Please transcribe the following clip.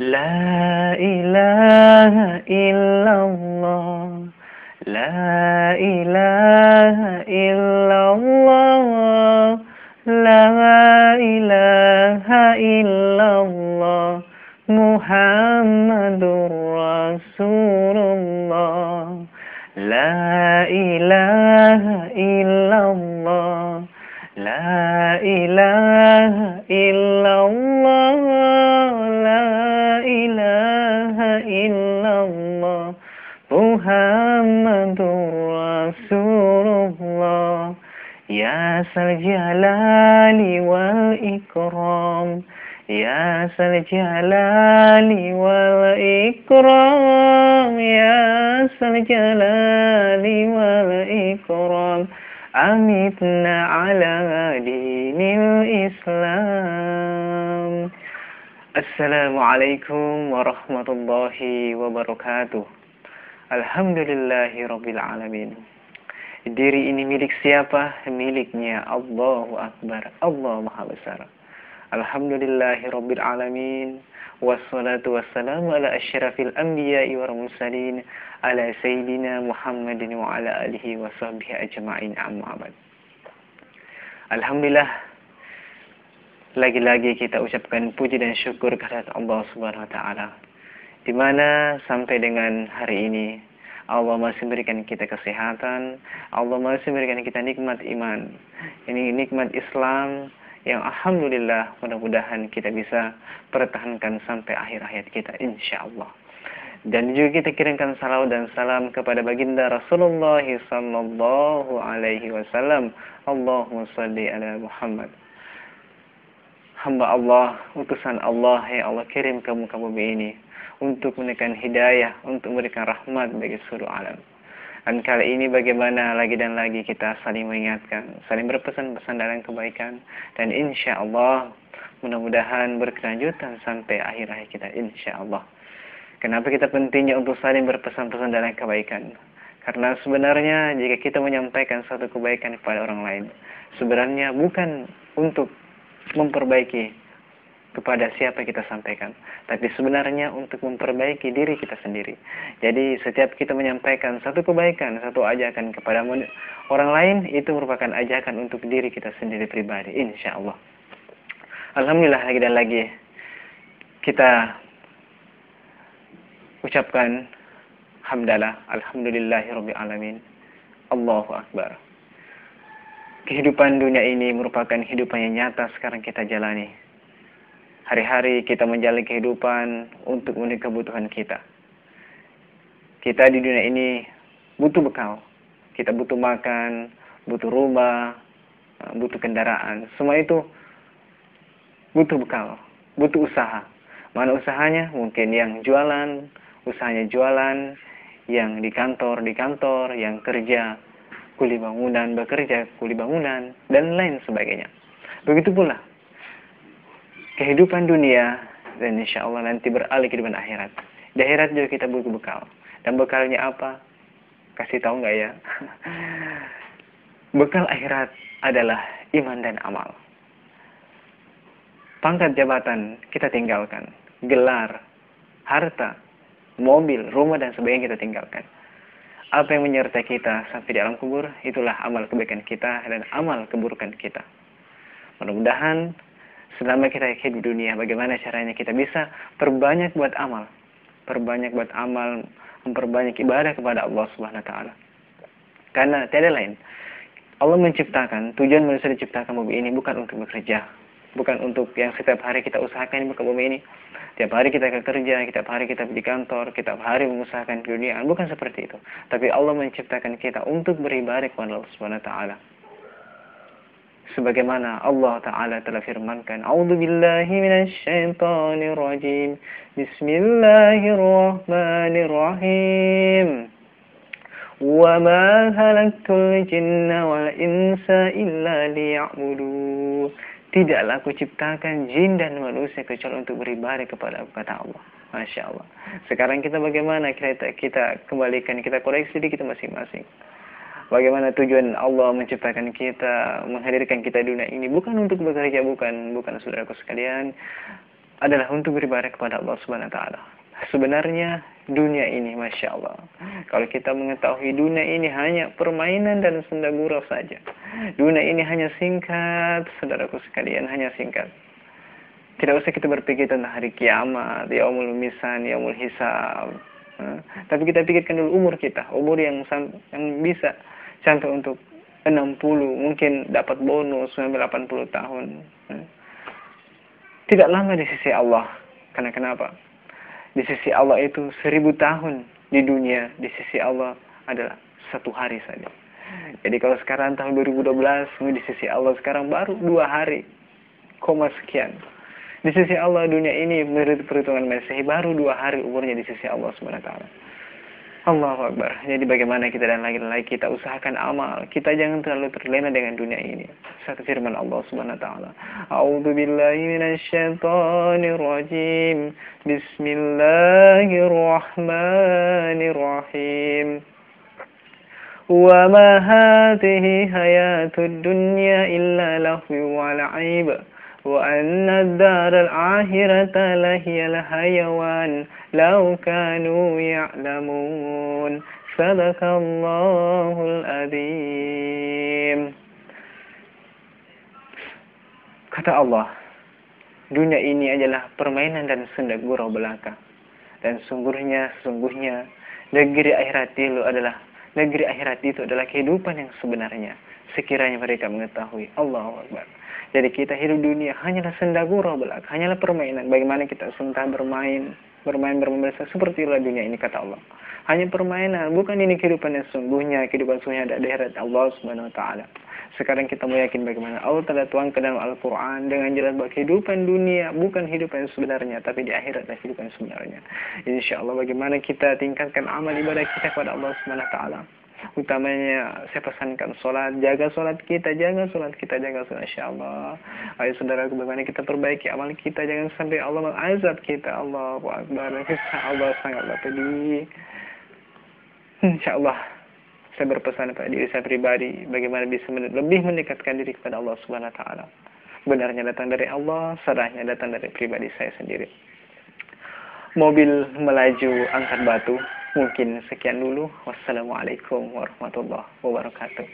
La ilaha illallah. La ilaha illallah. La ilaha illallah. Muhammadur Rasulullah. La ilaha illallah. La ilaha illallah. La ilaha illallah. Muhammadur Rasulullah. Ya sal jalali wal ikram. Ya sal jalali wal ikram. Ya sal jalali wal ikram. Amitna ala dinil Islam. Assalamualaikum warahmatullahi wabarakatuh. Alhamdulillahi rabbil alamin. Diri ini milik siapa? Miliknya Allahu Akbar. Allah Maha Besar. Alhamdulillahi rabbil alamin. Wassalatu wassalamu ala asyrafil anbiya'i wal mursalin ala sayyidina Muhammadin wa ala alihi wa sahbihi ajma'in, amma ba'd. Alhamdulillah, lagi-lagi kita ucapkan puji dan syukur kehadirat Allah Subhanahu wa taala, di mana sampai dengan hari ini Allah masih memberikan kita kesehatan, Allah masih memberikan kita nikmat iman, ini nikmat Islam yang alhamdulillah mudah-mudahan kita bisa pertahankan sampai akhir hayat kita insyaallah. Dan juga kita kirimkan salawat dan salam kepada baginda Rasulullah sallallahu alaihi wasallam. Allahumma shalli ala Muhammad. Hamba Allah, utusan Allah yang Allah kirim ke muka bumi ini untuk memberikan hidayah, untuk memberikan rahmat bagi seluruh alam. Dan kali ini bagaimana lagi dan lagi kita saling mengingatkan, saling berpesan-pesan dalam kebaikan, dan insya Allah mudah-mudahan berkelanjutan sampai akhir hayat kita insya Allah. Kenapa kita pentingnya untuk saling berpesan-pesan dalam kebaikan? Karena sebenarnya jika kita menyampaikan satu kebaikan kepada orang lain, sebenarnya bukan untuk memperbaiki kepada siapa kita sampaikan, tapi sebenarnya untuk memperbaiki diri kita sendiri. Jadi setiap kita menyampaikan satu kebaikan, satu ajakan kepada orang lain, itu merupakan ajakan untuk diri kita sendiri pribadi, insya Allah. Alhamdulillah, lagi dan lagi kita ucapkan hamdalah, alhamdulillahirabbil alamin, Allahu Akbar. Kehidupan dunia ini merupakan kehidupan yang nyata sekarang kita jalani. Hari-hari kita menjalani kehidupan untuk memenuhi kebutuhan kita. Kita di dunia ini butuh bekal. Kita butuh makan, butuh rumah, butuh kendaraan. Semua itu butuh bekal, butuh usaha. Mana usahanya? Mungkin yang jualan, usahanya jualan, yang di kantor, yang kerja, kuli bangunan, bekerja, kuli bangunan, dan lain sebagainya. Begitu pula kehidupan dunia, dan insya Allah nanti beralih kehidupan akhirat. Di akhirat juga kita butuh bekal. Dan bekalnya apa? Kasih tahu nggak ya? Bekal akhirat adalah iman dan amal. Pangkat jabatan kita tinggalkan. Gelar, harta, mobil, rumah, dan sebagainya kita tinggalkan. Apa yang menyertai kita sampai di alam kubur, itulah amal kebaikan kita dan amal keburukan kita. Mudah-mudahan selama kita hidup di dunia, bagaimana caranya kita bisa perbanyak buat amal, memperbanyak ibadah kepada Allah Subhanahu wa taala. Karena tiada lain, Allah menciptakan, tujuan manusia diciptakan bumi ini bukan untuk bekerja, bukan untuk yang setiap hari kita usahakan di muka bumi ini. Tiap hari kita kerja, tiap hari kita di kantor, tiap hari mengusahakan dunia, bukan seperti itu. Tapi Allah menciptakan kita untuk beribadah kepada Allah Subhanahu wa taala. Sebagaimana Allah Ta'ala telah firmankan, A'udzu billahi minasy syaithanir rajim. Bismillahirrahmanirrahim. Wa ma khalaqtul jinna wal insa illa liya'budun. Tidaklah aku ciptakan jin dan manusia kecuali untuk beribadah kepada aku, kata Allah. Masya Allah. Sekarang kita bagaimana? Kita kembalikan, kita koreksi diri kita masing-masing. Bagaimana tujuan Allah menciptakan kita, menghadirkan kita di dunia ini? Bukan untuk bekerja, bukan saudaraku sekalian. adalah untuk beribadah kepada Allah Subhanahu wa taala. Sebenarnya dunia ini, Masya Allah, kalau kita mengetahui dunia ini hanya permainan dan senda gurau saja. Dunia ini hanya singkat, saudaraku sekalian, hanya singkat. Tidak usah kita berpikir tentang hari kiamat, yaumul misan, yaumul hisab. Tapi kita pikirkan dulu umur kita, umur yang bisa sampai untuk 60, mungkin dapat bonus sampai 80 tahun. Tidak lama di sisi Allah. Karena kenapa? Di sisi Allah itu 1000 tahun di dunia, di sisi Allah adalah 1 hari saja. Jadi kalau sekarang tahun 2012, di sisi Allah sekarang baru 2 hari, sekian. Di sisi Allah dunia ini menurut perhitungan Masehi baru 2 hari umurnya di sisi Allah Subhanahu wa taala. Allahu Akbar. Jadi bagaimana kita dan lagi-lagi kita usahakan amal. Kita jangan terlalu terlena dengan dunia ini. Satu firman Allah Subhanahu wa taala. A'udzu billahi minasyaitonir rajim. Bismillahirrahmanirrahim. Wa ma hadhihi hayatud dunya illa lahwu wa la'ib. وأن الدار الآخرة لهي الحيوان لو كانوا يعلمون صدق الله العظيم. Kata Allah, dunia ini adalah permainan dan senda gurau belaka. Dan sungguhnya negeri akhirat itu adalah kehidupan yang sebenarnya. Sekiranya mereka mengetahui. Allahu Akbar. Jadi kita hidup dunia hanyalah senda gurau belaka, hanyalah permainan. Bagaimana kita sementara bermain seperti itulah dunia ini, kata Allah. Hanya permainan, bukan ini kehidupan yang sungguhnya. Kehidupan sungguhnya ada di akhirat Allah Subhanahu wa taala. Sekarang kita mau yakin bagaimana Allah telah tuangkan dalam Al-Quran dengan jelas bahwa kehidupan dunia bukan kehidupan yang sebenarnya, tapi di akhirat adalah kehidupan yang sebenarnya. Insya Allah bagaimana kita tingkatkan amal ibadah kita kepada Allah Subhanahu wa taala. Utamanya saya pesankan sholat, jaga sholat kita, jaga sholat insyaallah. Ayo saudaraku, bagaimana kita perbaiki amal kita, jangan sampai Allah mengazab kita. Allahu Akbar. Allah sangatlah pedih. Insyaallah saya berpesan pada diri saya pribadi, bagaimana bisa lebih mendekatkan diri kepada Allah Subhanahu wa taala. Benarnya datang dari Allah, salahnya datang dari pribadi saya sendiri. Mobil melaju angkat batu. Mungkin sekian dulu. Wassalamualaikum warahmatullahi wabarakatuh.